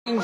तो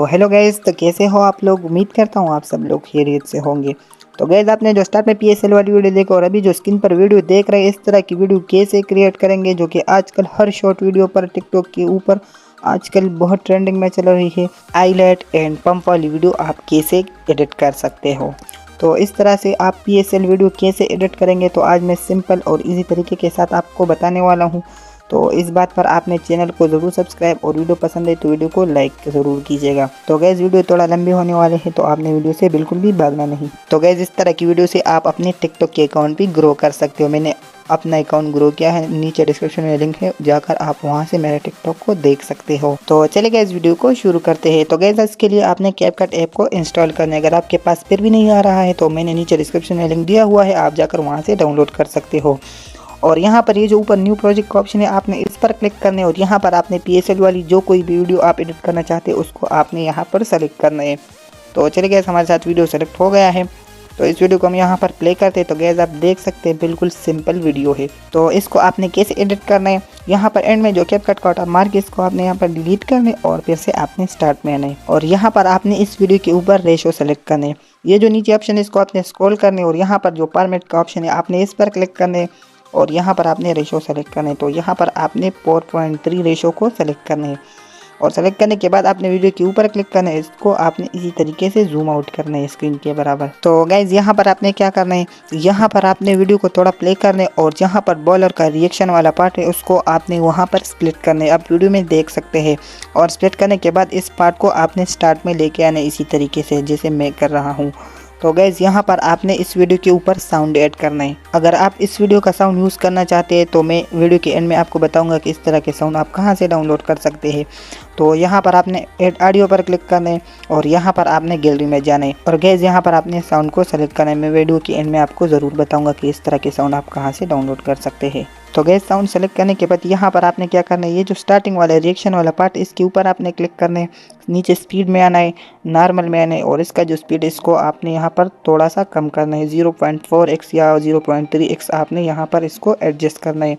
hello guys, तो कैसे हो आप लोग। उम्मीद करता हूँ आप सब लोग खैरियत से होंगे। तो गैस, आपने जो स्टार्ट में PSL वाली वीडियो देखा और अभी जो स्क्रीन पर वीडियो देख रहे हैं, इस तरह की वीडियो कैसे क्रिएट करेंगे, जो कि आजकल हर शॉर्ट वीडियो पर टिकटॉक के ऊपर आजकल बहुत ट्रेंडिंग में चल रही है। हाईलाइट एंड पंप वाली वीडियो आप कैसे एडिट कर सकते हो। तो इस तरह से आप PSL वीडियो कैसे एडिट करेंगे, तो आज मैं सिंपल और इजी तरीके के साथ आपको बताने वाला हूँ। तो इस बात पर आपने चैनल को ज़रूर सब्सक्राइब और वीडियो पसंद है तो वीडियो को लाइक ज़रूर कीजिएगा। तो गैस, वीडियो थोड़ा लंबी होने वाले हैं, तो आपने वीडियो से बिल्कुल भी भागना नहीं। तो गैस, इस तरह की वीडियो से आप अपने टिकटॉक के अकाउंट भी ग्रो कर सकते हो। मैंने अपना अकाउंट ग्रो किया है, नीचे डिस्क्रिप्शन में लिंक है, जाकर आप वहां से मेरे टिकटॉक को देख सकते हो। तो चलिए गैस, वीडियो को शुरू करते हैं। तो गैस, इसके लिए आपने कैपकट ऐप को इंस्टॉल करना है। अगर आपके पास फिर भी नहीं आ रहा है तो मैंने नीचे डिस्क्रिप्शन में लिंक दिया हुआ है, आप जाकर वहां से डाउनलोड कर सकते हो। और यहाँ पर ये जो ऊपर न्यू प्रोजेक्ट का ऑप्शन है, आपने इस पर क्लिक करना है और यहाँ पर आपने PSL वाली जो कोई भी वीडियो आप एडिट करना चाहते हैं उसको आपने यहाँ पर सेलेक्ट करना है। तो चलिए गैस, हमारे साथ वीडियो सेलेक्ट हो गया है। तो इस वीडियो को हम यहाँ पर प्ले करते हैं। तो गैस, आप देख सकते हैं बिल्कुल सिंपल वीडियो है। तो इसको आपने कैसे एडिट करना है, यहाँ पर एंड में जो कैपकट का बटन मार के इसको आपने यहाँ पर डिलीट करना है और फिर से आपने स्टार्ट में आना है। और यहाँ पर आपने इस वीडियो के ऊपर रेशो सेलेक्ट करना है। ये जो नीचे ऑप्शन है इसको आपने स्क्रॉल करना है और यहाँ पर जो फॉर्मेट का ऑप्शन है आपने इस पर क्लिक करना है और यहाँ पर आपने रेशो सेलेक्ट करना है। तो यहाँ पर आपने 4.3 रेशो को सेलेक्ट करना है और सेलेक्ट करने के बाद आपने वीडियो के ऊपर क्लिक करना है। इसको आपने इसी तरीके से जूम आउट करना है स्क्रीन के बराबर। तो गाइज, यहाँ पर आपने क्या करना है, यहाँ पर आपने वीडियो को थोड़ा प्ले करना है और जहाँ पर बॉलर का रिएक्शन वाला पार्ट है उसको आपने वहाँ पर स्प्लिट करना है। आप वीडियो में देख सकते हैं। और स्प्लिट करने के बाद इस पार्ट को आपने स्टार्ट में लेके आना है इसी तरीके से जैसे मैं कर रहा हूँ। तो गैस, यहाँ पर आपने इस वीडियो के ऊपर साउंड ऐड करना है। अगर आप इस वीडियो का साउंड यूज़ करना चाहते हैं तो मैं वीडियो के एंड में आपको बताऊंगा कि इस तरह के साउंड आप कहाँ से डाउनलोड कर सकते हैं। तो यहाँ पर आपने ऐड ऑडियो पर क्लिक करना है और यहाँ पर आपने गैलरी में जाना है और गैस, यहाँ पर आपने साउंड को सेलेक्ट करना है। मैं वीडियो के एंड में आपको ज़रूर बताऊँगा कि इस तरह के साउंड आप कहाँ से डाउनलोड कर सकते हैं। तो गैस, साउंड सेलेक्ट करने के बाद यहाँ पर आपने क्या करना है, ये जो स्टार्टिंग वाला रिएक्शन वाला पार्ट इसके ऊपर आपने क्लिक करना है। नीचे स्पीड में आना है, नॉर्मल में आना है और इसका जो स्पीड है इसको आपने यहाँ पर थोड़ा सा कम करना है। 0.4x या 0.3x आपने यहाँ पर इसको एडजस्ट करना है।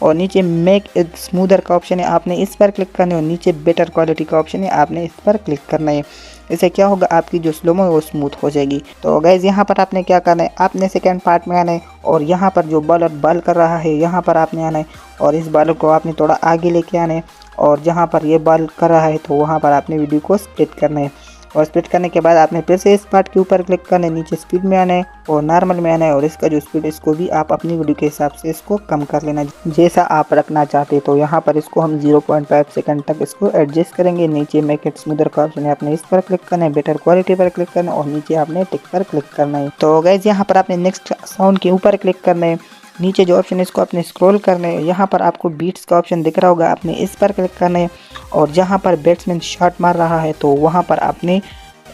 और नीचे मेक इट स्मूदर का ऑप्शन है, आपने इस पर क्लिक करना है और नीचे बेटर क्वालिटी का ऑप्शन है, आपने इस पर क्लिक करना है। इससे क्या होगा, आपकी जो स्लोमो है वो स्मूथ हो जाएगी। तो गाइज, यहाँ पर आपने क्या करना है, आपने सेकंड पार्ट में आना है और यहाँ पर जो बॉलर बॉल कर रहा है यहाँ पर आपने आना है और इस बॉलर को आपने थोड़ा आगे लेके आना है और जहाँ पर ये बॉल कर रहा है तो वहाँ पर आपने वीडियो को स्प्लिट करना है। और स्प्लिट करने के बाद आपने फिर से इस पार्ट के ऊपर क्लिक करना है, नीचे स्पीड में आना है और नॉर्मल में आना है और इसका जो स्पीड इसको भी आप अपनी वीडियो के हिसाब से इसको कम कर लेना जैसा आप रखना चाहते। तो यहाँ पर इसको हम 0.5 सेकंड तक इसको एडजस्ट करेंगे। नीचे मेक इट स्मूदर का ऑप्शन है, आपने इस पर क्लिक करना है, बेटर क्वालिटी पर क्लिक करना है और नीचे आपने टिक पर क्लिक करना है। तो गाइज, यहाँ पर आपने नेक्स्ट साउंड के ऊपर क्लिक करना है। नीचे जो ऑप्शन है इसको आपने स्क्रॉल करना है, यहाँ पर आपको बीट्स का ऑप्शन दिख रहा होगा, आपने इस पर क्लिक करना है और जहाँ पर बैट्समैन शॉट मार रहा है तो वहाँ पर आपने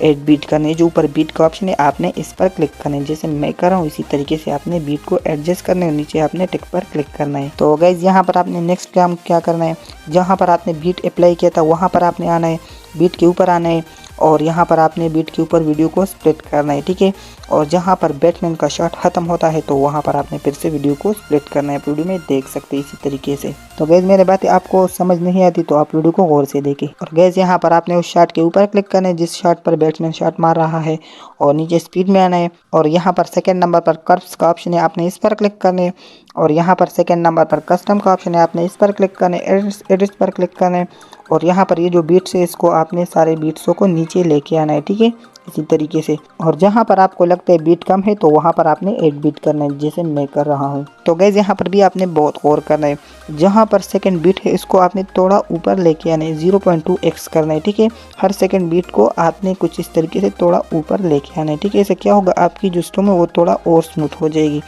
8 बीट करना है। जो ऊपर बीट का ऑप्शन है आपने इस पर क्लिक करना है, जैसे मैं कर रहा हूँ इसी तरीके से आपने बीट को एडजस्ट करना है। नीचे आपने टिक पर क्लिक करना है। तो गाइज, यहाँ पर आपने नेक्स्ट काम क्या करना है, जहाँ पर आपने बीट अप्लाई किया था वहाँ पर आपने आना है, बीट के ऊपर आना है और यहाँ पर आपने बीट के ऊपर वीडियो को स्प्लिट करना है, ठीक है। और जहाँ पर बैट्समैन का शॉट खत्म होता है तो वहाँ पर आपने फिर से वीडियो को स्प्लिट करना है। वीडियो में देख सकते हैं इसी तरीके से। तो गैस, मेरी बातें आपको समझ नहीं आती तो आप वीडियो को गौर से देखें। और गैस, यहाँ पर आपने उस शॉट के ऊपर क्लिक करना है जिस शॉट पर बैट्समैन शॉट मार रहा है और नीचे स्पीड में आना है और यहाँ पर सेकंड नंबर पर कर्व्स का ऑप्शन है, आपने इस पर क्लिक करना है और यहाँ पर सेकंड नंबर पर कस्टम का ऑप्शन है, आपने इस पर क्लिक करना है, एडिट्स पर क्लिक करना है और यहाँ पर ये जो बीट्स है इसको आपने सारे बीट्सों को नीचे लेके आना है, ठीक है, इसी तरीके से। और जहाँ पर आपको लगता है बीट कम है तो वहाँ पर आपने 8 बीट करना है जैसे मैं कर रहा हूँ। तो गैस, यहाँ पर भी आपने बहुत गौर करना है, जहाँ पर सेकंड बीट है इसको आपने थोड़ा ऊपर लेके आना है, 0.2x करना है, ठीक है। हर सेकंड बीट को आपने कुछ इस तरीके से थोड़ा ऊपर लेके आना है, ठीक है। इससे क्या होगा, आपकी जो स्टोम है वो थोड़ा और स्मूथ हो जाएगी।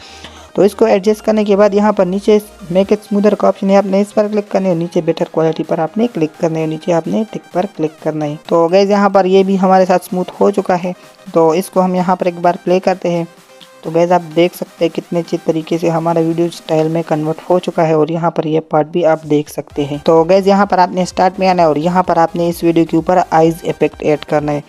तो इसको एडजस्ट करने के बाद यहाँ पर नीचे मेक इट स्मूदर का ऑप्शन है, आपने इस पर क्लिक करना है, नीचे बेटर क्वालिटी पर आपने क्लिक करना है, नीचे आपने टिक पर क्लिक करना है। तो गाइस, यहाँ पर ये भी हमारे साथ स्मूथ हो चुका है। तो इसको हम यहाँ पर एक बार प्ले करते हैं। तो गाइस, आप देख सकते हैं कितने अच्छे तरीके से हमारा वीडियो स्टाइल में कन्वर्ट हो चुका है और यहाँ पर ये पार्ट भी आप देख सकते हैं। तो गाइस, यहाँ पर आपने स्टार्ट में आना है और यहाँ पर आपने इस वीडियो के ऊपर आइज इफेक्ट ऐड करना है।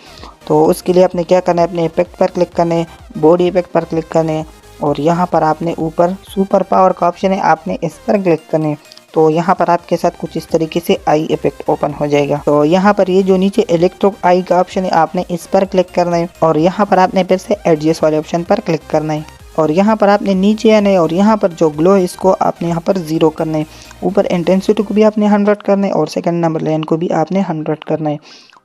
तो उसके लिए आपने क्या करना है, अपने इफेक्ट पर क्लिक करना है, बॉडी इफेक्ट पर क्लिक करना है और यहाँ पर आपने ऊपर सुपर पावर का ऑप्शन है, आपने इस पर क्लिक करना है। तो यहाँ पर आपके साथ कुछ इस तरीके से आई इफेक्ट ओपन हो जाएगा। तो यहाँ पर ये जो नीचे इलेक्ट्रो आई का ऑप्शन है, आपने इस पर क्लिक करना है और यहाँ पर आपने फिर से एडजस्ट वाले ऑप्शन पर क्लिक करना है और यहाँ पर आपने नीचे आना है और यहाँ पर जो ग्लो है इसको आपने यहाँ पर 0 करना है। ऊपर इंटेंसिटी को भी आपने 100 करना है और सेकंड नंबर लाइन को भी आपने 100 करना है।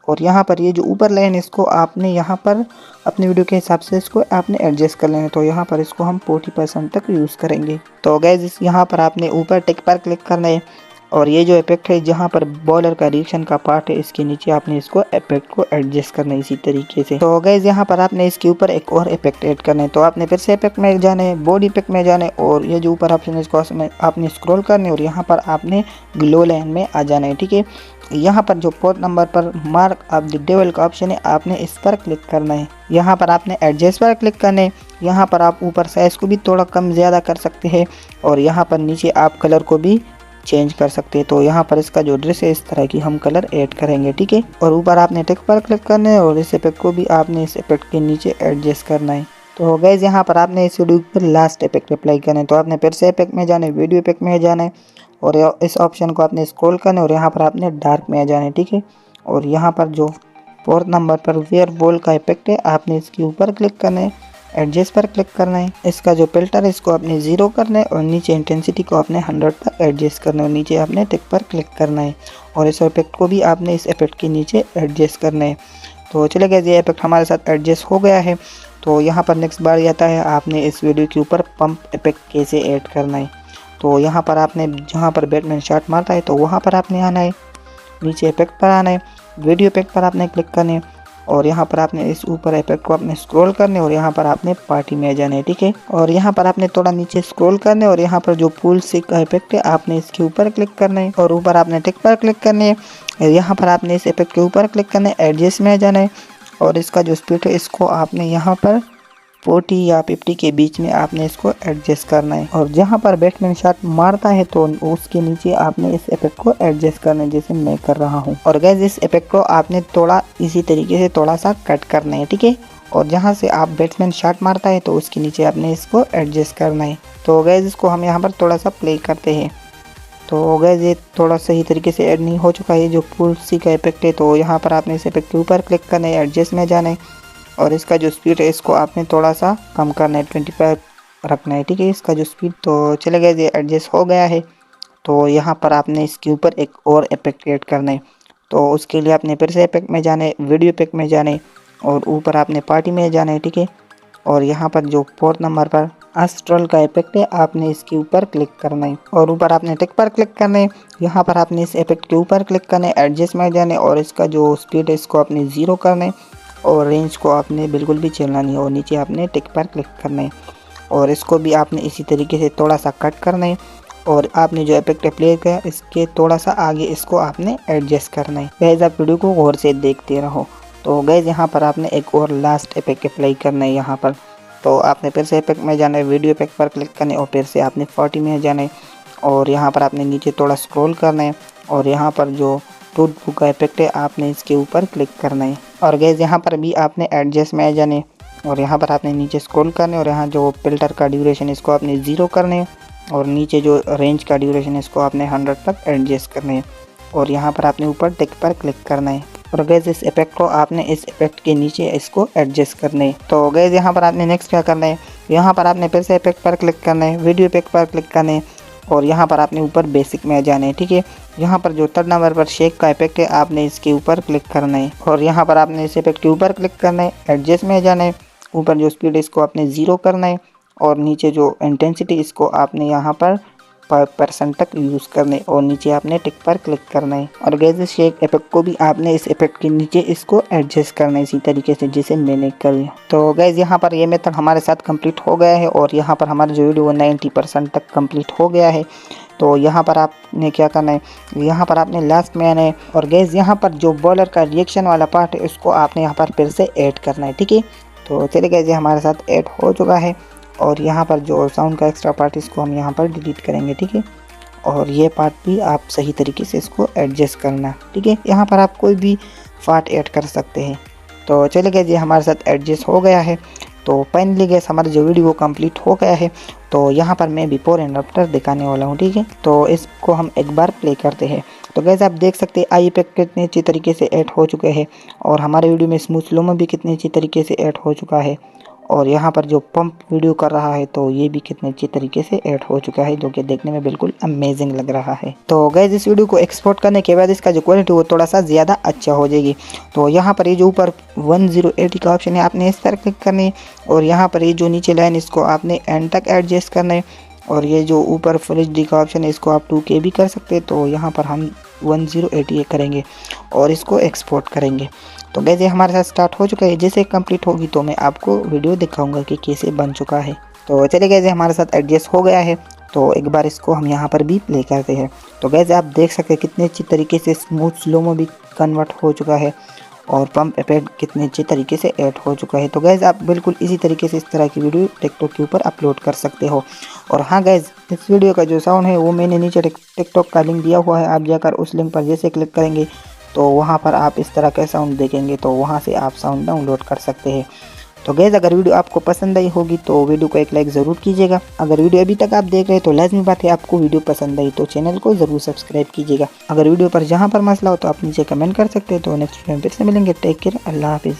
और यहाँ पर ये जो ऊपर लाइन इसको आपने यहाँ पर अपने वीडियो के हिसाब से इसको आपने एडजस्ट कर लेना है। तो यहाँ पर इसको हम 40% तक यूज़ करेंगे। तो गाइस यहाँ पर आपने ऊपर टिक पर क्लिक करना है और ये जो इफेक्ट है जहाँ पर बॉलर का रिएक्शन का पार्ट है इसके नीचे आपने इसको इफेक्ट को एडजस्ट करना है इसी तरीके से। तो गाइस यहाँ पर आपने इसके ऊपर एक और इफेक्ट ऐड करना है। तो आपने फिर से इफेक्ट में जाना है, बॉडी इफेक्ट में जाना है और ये जो ऊपर ऑप्शन है इसको आपने स्क्रॉल करना है और यहाँ पर आपने ग्लो लाइन में आ जाना है। ठीक है, यहाँ पर जो पोर्ट नंबर पर मार्क ऑफ द डेविल का ऑप्शन है आपने इस पर क्लिक करना है। यहाँ पर आपने एडजस्ट पर क्लिक करना है। यहाँ पर आप ऊपर साइज को भी थोड़ा कम ज़्यादा कर सकते हैं और यहाँ पर नीचे आप कलर को भी चेंज कर सकते हैं। तो यहाँ पर इसका जो ड्रेस है इस तरह की हम कलर ऐड करेंगे। ठीक है, और ऊपर आपने टिक पर क्लिक करना है और इस इफेक्ट को भी आपने इस इफेक्ट के नीचे एडजस्ट करना है। तो गाइस यहाँ पर आपने इस वीडियो पर लास्ट इफेक्ट अप्लाई करना है। तो आपने फिर से इफेक्ट में जाना है, वीडियो इफेक्ट में जाना है और इस ऑप्शन को आपने स्क्रॉल करना है और यहाँ पर आपने डार्क में आ जाना है। ठीक है, और यहाँ पर जो फोर्थ नंबर पर वेयर बॉल का इफेक्ट है आपने इसके ऊपर क्लिक करना है, एडजस्ट पर क्लिक करना है। इसका जो फिल्टर है इसको आपने 0 करना है और नीचे इंटेंसिटी को आपने 100 पर एडजस्ट करना है और नीचे आपने टिक पर क्लिक करना है और इस इफेक्ट को भी आपने इस इफेक्ट के नीचे एडजस्ट करना है। तो चले गए, ये इफेक्ट हमारे साथ एडजस्ट हो गया है। तो यहाँ पर नेक्स्ट बार आता है आपने इस वीडियो के ऊपर पंप इफेक्ट कैसे ऐड करना है। तो यहाँ पर आपने जहाँ पर बैटमैन शॉट मारता है तो वहाँ पर आपने आना है, नीचे इफेक्ट पर आना है, वीडियो इफेक्ट पर आपने क्लिक करना है और यहाँ पर आपने इस ऊपर इफेक्ट को आपने स्क्रॉल करने और यहाँ पर आपने पार्टी में आ जाना है। ठीक है, और यहाँ पर आपने थोड़ा नीचे स्क्रॉल करने और यहाँ पर जो पूल सिक का इफेक्ट है आपने इसके ऊपर क्लिक करना है और ऊपर आपने टिक पर क्लिक करनी है। यहाँ पर आपने इस इफेक्ट के ऊपर क्लिक करना है, एडजस्ट में आ जाना है और इसका जो स्पीड है इसको आपने यहाँ पर 40 या 50 के बीच में आपने इसको एडजस्ट करना है और जहाँ पर बैट्समैन शॉट मारता है तो उसके नीचे आपने इस इफेक्ट को एडजस्ट करना है जैसे मैं कर रहा हूँ। और गैस इस इफेक्ट को आपने थोड़ा इसी तरीके से थोड़ा सा कट करना है। ठीक है, और जहाँ से आप बैट्समैन शॉट मारता है तो उसके नीचे आपने इसको एडजस्ट करना है। तो गैस इसको हम यहाँ पर थोड़ा सा प्ले करते हैं। तो गैस ये थोड़ा सही तरीके से ऐड नहीं हो चुका है जो पुल सी का इफेक्ट है। तो यहाँ पर आपने इस इफेक्ट के ऊपर क्लिक करना है, एडजस्ट में जाना है और इसका जो स्पीड है इसको आपने थोड़ा सा कम करना है, 25 रखना है। ठीक है, इसका जो स्पीड तो चले गए, ये एडजस्ट हो गया है। तो यहाँ पर आपने इसके ऊपर एक और इफेक्ट ऐड करना है। तो उसके लिए आपने फिर से इफेक्ट में जाना है, वीडियो इफेक्ट में जाना है और ऊपर आपने पार्टी में जाना है। ठीक है, और यहाँ पर जो फोर्थ नंबर पर एस्ट्रल का इफेक्ट है आपने इसके ऊपर क्लिक करना है और ऊपर आपने टिक पर क्लिक करना है। यहाँ पर आपने इस इफेक्ट के ऊपर क्लिक करना है, एडजस्ट में जाना है और इसका जो स्पीड है इसको आपने 0 करना है और रेंज को आपने बिल्कुल भी चलना नहीं और नीचे आपने टिक पर क्लिक करना है और इसको भी आपने इसी तरीके से थोड़ा सा कट करना है और आपने जो इफेक्ट अप्लाई किया इसके थोड़ा सा आगे इसको आपने एडजस्ट करना है। गाइस आप वीडियो को गौर से देखते रहो। तो गाइस यहाँ पर आपने एक और लास्ट इफेक्ट अप्लाई करना है। यहाँ पर तो आपने फिर से इफेक्ट में जाना है, वीडियो इफेक्ट पर क्लिक करना है और फिर से आपने 40 में जाना है और यहाँ पर आपने नीचे थोड़ा स्क्रॉल करना है और यहाँ पर जो टूथ बुक का इफेक्ट है आपने इसके ऊपर क्लिक करना है और गैस यहाँ पर भी आपने एडजस्ट में आ जाने और यहाँ पर आपने नीचे स्क्रॉल करने और यहाँ जो फिल्टर का ड्यूरेशन इसको आपने 0 करने और नीचे जो रेंज का ड्यूरेशन इसको आपने 100 तक एडजस्ट करना है और यहाँ पर आपने ऊपर टिक पर क्लिक करना है और गैस इस इफेक्ट को आपने इस इफेक्ट के नीचे इसको एडजस्ट करना है। तो गैस यहाँ पर आपने नेक्स्ट क्या करना है, यहाँ पर आपने फिर से इफेक्ट पर क्लिक करना है, वीडियो इफेक्ट पर क्लिक करना है और यहाँ पर आपने ऊपर बेसिक में जाना है। ठीक है, यहाँ पर जो थर्ड नंबर पर शेक का इफेक्ट है आपने इसके ऊपर क्लिक करना है और यहाँ पर आपने इस इफेक्ट के ऊपर क्लिक करना है, एडजस्ट में जाना है, ऊपर जो स्पीड है इसको आपने 0 करना है और नीचे जो इंटेंसिटी इसको आपने यहाँ पर 5% तक यूज़ करना है और नीचे आपने टिक पर क्लिक करना है और गैस इस शेक इफेक्ट को भी आपने इस इफेक्ट के नीचे इसको एडजस्ट करना है इसी तरीके से जैसे मैंने कर लिया। तो गैस यहाँ पर ये मेथड हमारे साथ कंप्लीट हो गया है और यहाँ पर हमारा जो वीडियो 90% तक कंप्लीट हो गया है। तो यहाँ पर आपने क्या करना है, यहाँ पर आपने लास्ट में आना है और गैस यहाँ पर जो बॉलर का रिएक्शन वाला पार्ट है उसको आपने यहाँ पर फिर से ऐड करना है। ठीक है, तो चलिए गैस ये हमारे साथ ऐड हो चुका है और यहाँ पर जो साउंड का एक्स्ट्रा पार्ट इसको हम यहाँ पर डिलीट करेंगे। ठीक है, और ये पार्ट भी आप सही तरीके से इसको एडजस्ट करना। ठीक है, यहाँ पर आप कोई भी पार्ट ऐड कर सकते हैं। तो चलिए गैस ये हमारे साथ एडजस्ट हो गया है। तो फाइनली गैस हमारा जो वीडियो कंप्लीट हो गया है। तो यहाँ पर मैं बिफोर एंड आफ्टर दिखाने वाला हूँ, ठीक है। तो इसको हम एक बार प्ले करते हैं। तो गैस आप देख सकते हैं आई इफेक्ट कितने अच्छी तरीके से ऐड हो चुके हैं और हमारे वीडियो में स्मूथ स्लो में भी कितने अच्छी तरीके से ऐड हो चुका है। और यहाँ पर जो पंप वीडियो कर रहा है तो ये भी कितने अच्छी तरीके से ऐड हो चुका है, जो कि देखने में बिल्कुल अमेजिंग लग रहा है। तो गैस इस वीडियो को एक्सपोर्ट करने के बाद इसका जो क्वालिटी वो थोड़ा सा ज़्यादा अच्छा हो जाएगी। तो यहाँ पर ये जो ऊपर 1080 का ऑप्शन है आपने इस पर क्लिक करना है और यहाँ पर ये जो नीचे लाइन इसको आपने एंड तक एडजस्ट करना है और ये जो ऊपर फुल एचडी का ऑप्शन है इसको आप 2K भी कर सकते हैं। तो यहाँ पर हम 1080 करेंगे और इसको एक्सपोर्ट करेंगे। तो गैस ये हमारे साथ स्टार्ट हो चुका है। जैसे कंप्लीट होगी तो मैं आपको वीडियो दिखाऊंगा कि कैसे बन चुका है। तो चलिए गैस हमारे साथ एडजस्ट हो गया है। तो एक बार इसको हम यहाँ पर भी प्ले करते हैं। तो गैस आप देख सकते हैं कितने अच्छी तरीके से स्मूथ स्लो में भी कन्वर्ट हो चुका है और पंप इफेक्ट कितने अच्छे तरीके से ऐड हो चुका है। तो गैस आप बिल्कुल इसी तरीके से इस तरह की वीडियो टिकटॉक के ऊपर अपलोड कर सकते हो। और हाँ गैस इस वीडियो का जो साउंड है वो मैंने नीचे टिकटॉक का लिंक दिया हुआ है, आप जाकर उस लिंक पर जैसे क्लिक करेंगे तो वहाँ पर आप इस तरह का साउंड देखेंगे, तो वहाँ से आप साउंड डाउनलोड कर सकते हैं। तो गैस अगर वीडियो आपको पसंद आई होगी तो वीडियो को एक लाइक ज़रूर कीजिएगा। अगर वीडियो अभी तक आप देख रहे हैं तो लाजमी बात है आपको वीडियो पसंद आई तो चैनल को ज़रूर सब्सक्राइब कीजिएगा। अगर वीडियो पर जहाँ पर मसला हो तो आप नीचे कमेंट कर सकते हैं। तो नेक्स्ट वीडियो में फिर से मिलेंगे। टेक केयर, अल्लाह हाफिज़।